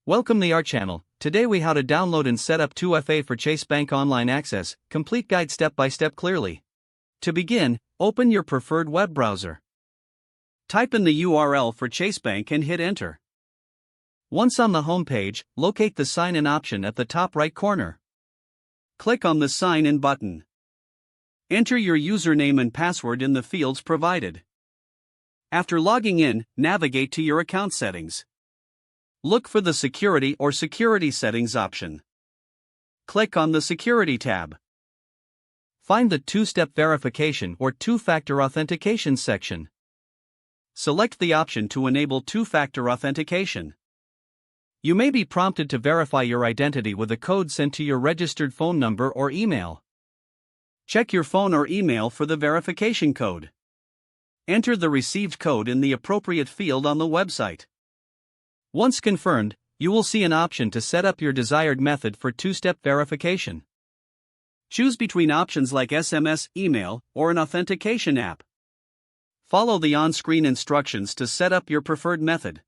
Welcome to our channel. Today we how to download and set up 2FA for Chase Bank Online Access, complete guide step by step clearly. To begin, open your preferred web browser. Type in the URL for Chase Bank and hit enter. Once on the home page, locate the sign in option at the top right corner. Click on the sign in button. Enter your username and password in the fields provided. After logging in, navigate to your account settings. Look for the Security or Security Settings option. Click on the Security tab. Find the two-step verification or two-factor authentication section. Select the option to enable two-factor authentication. You may be prompted to verify your identity with a code sent to your registered phone number or email. Check your phone or email for the verification code. Enter the received code in the appropriate field on the website. Once confirmed, you will see an option to set up your desired method for two-step verification. Choose between options like SMS, email, or an authentication app. Follow the on-screen instructions to set up your preferred method.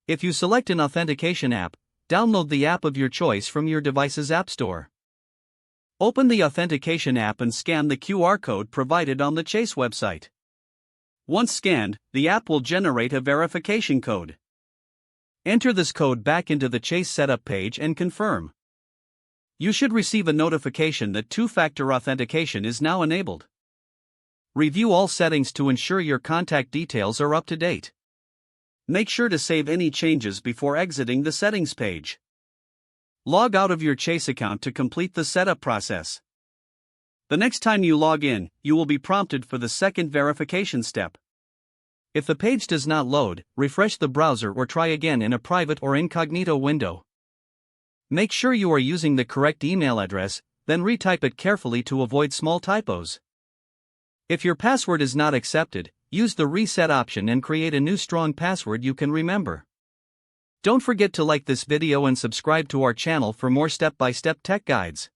If you select an authentication app, download the app of your choice from your device's app store. Open the authentication app and scan the QR code provided on the Chase website. Once scanned, the app will generate a verification code. Enter this code back into the Chase setup page and confirm. You should receive a notification that two-factor authentication is now enabled. Review all settings to ensure your contact details are up to date. Make sure to save any changes before exiting the settings page. Log out of your Chase account to complete the setup process. The next time you log in, you will be prompted for the second verification step. If the page does not load, refresh the browser or try again in a private or incognito window. Make sure you are using the correct email address, then retype it carefully to avoid small typos. If your password is not accepted, use the reset option and create a new strong password you can remember. Don't forget to like this video and subscribe to our channel for more step-by-step tech guides.